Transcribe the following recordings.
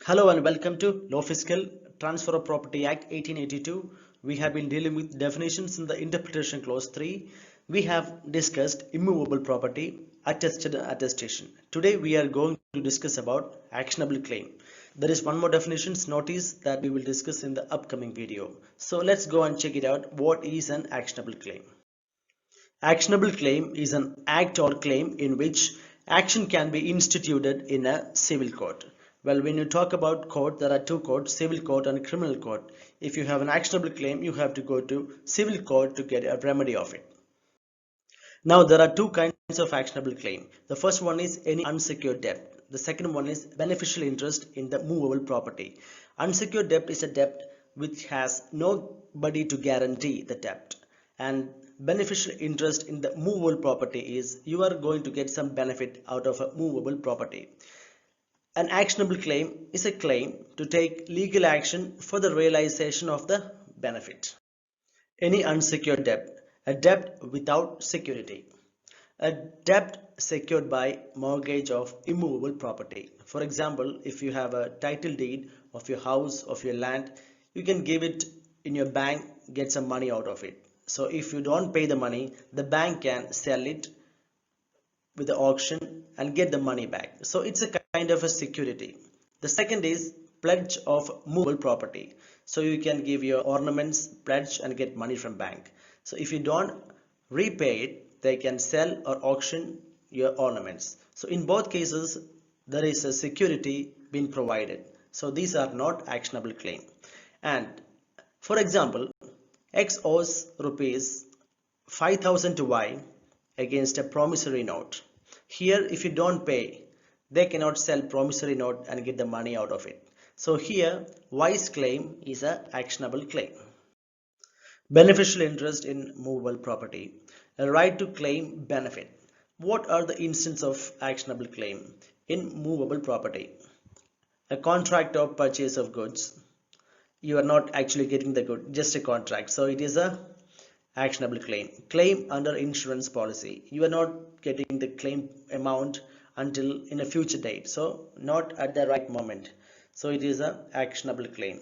Hello and welcome to Law Fiscal Transfer of Property Act 1882. We have been dealing with definitions in the interpretation clause 3. We have discussed immovable property, attested and attestation. Today we are going to discuss about actionable claim. There is one more definitions notice that we will discuss in the upcoming video. So let's go and check it out. What is an actionable claim? Actionable claim is an act or claim in which action can be instituted in a civil court. Well, when you talk about court, there are two courts, civil court and criminal court. If you have an actionable claim, you have to go to civil court to get a remedy of it. Now, there are two kinds of actionable claim. The first one is any unsecured debt. The second one is beneficial interest in the movable property. Unsecured debt is a debt which has nobody to guarantee the debt. And beneficial interest in the movable property is you are going to get some benefit out of a movable property. An actionable claim is a claim to take legal action for the realization of the benefit. Any unsecured debt, a debt without security. A debt secured by mortgage of immovable property. For example, if you have a title deed of your house, of your land, you can give it in your bank, get some money out of it. So if you don't pay the money, the bank can sell it with the auction and get the money back. So it's a kind of a security. The second is pledge of movable property. So you can give your ornaments pledge and get money from bank. So if you don't repay it, they can sell or auction your ornaments. So in both cases, there is a security being provided. So these are not actionable claim. And for example, X owes rupees 5,000 to Y against a promissory note. Here, if you don't pay, they cannot sell promissory note and get the money out of it. So here, Y's claim is an actionable claim. Beneficial interest in movable property. A right to claim benefit. What are the instances of actionable claim in movable property? A contract of purchase of goods. You are not actually getting the good, just a contract. So it is a actionable claim. Claim under insurance policy. You are not getting the claim amount until in a future date. So not at the right moment. So it is a actionable claim.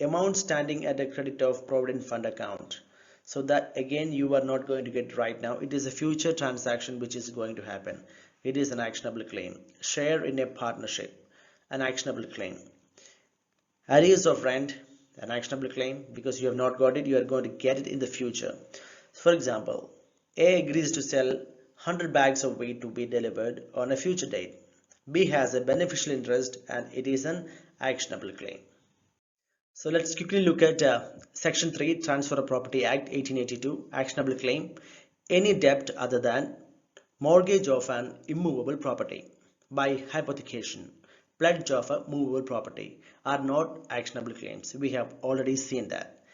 Amount standing at a credit of provident fund account. So that again you are not going to get right now. It is a future transaction which is going to happen. It is an actionable claim. Share in a partnership. An actionable claim. Arrears of rent, an actionable claim, because you have not got it, you are going to get it in the future. For example, A agrees to sell 100 bags of wheat to be delivered on a future date. B has a beneficial interest and it is an actionable claim. So let's quickly look at Section 3 Transfer of Property Act 1882 actionable claim. Any debt other than mortgage of an immovable property by hypothecation, pledge of a movable property are not actionable claims. We have already seen that.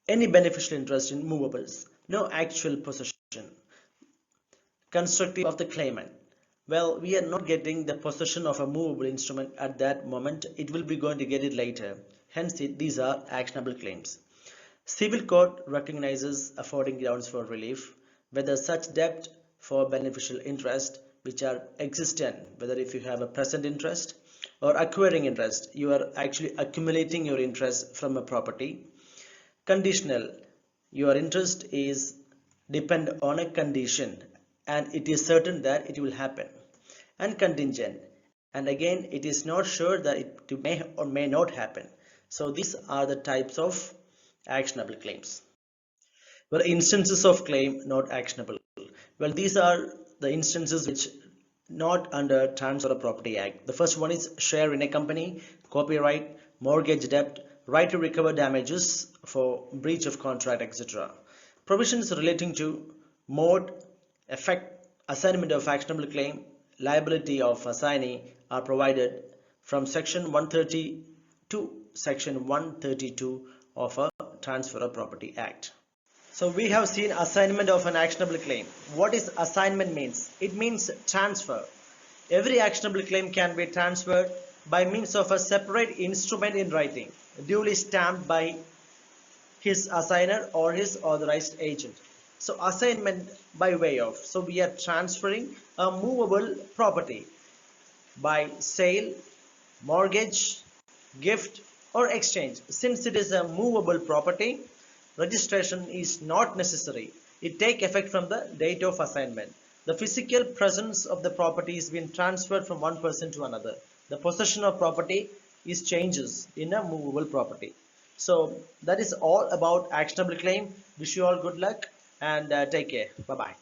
Any beneficial interest in movables, no actual possession, constructive of the claimant. Well, we are not getting the possession of a movable instrument at that moment. It will be going to get it later. Hence, these are actionable claims. Civil court recognizes affording grounds for relief, whether such debt for beneficial interest which are existent, whether if you have a present interest or acquiring interest, you are actually accumulating your interest from a property. Conditional, your interest is depend on a condition and it is certain that it will happen. And contingent, and again it is not sure that it may or may not happen. So these are the types of actionable claims. Well, instances of claim not actionable. Well, these are the instances which not under Transfer of Property Act. The first one is share in a company, copyright, mortgage debt, right to recover damages for breach of contract, etc. Provisions relating to mode, effect, assignment of actionable claim, liability of assignee are provided from Section 130 to Section 132 of a Transfer of Property Act. So we have seen assignment of an actionable claim. What is assignment means? It means transfer. Every actionable claim can be transferred by means of a separate instrument in writing, duly stamped by his assigner or his authorized agent. So assignment by way of, so we are transferring a movable property by sale, mortgage, gift, or exchange. Since it is a movable property, registration is not necessary. It take effect from the date of assignment. The physical presence of the property is being transferred from one person to another. The possession of property is changes in a movable property. So that is all about actionable claim. Wish you all good luck and take care. Bye bye.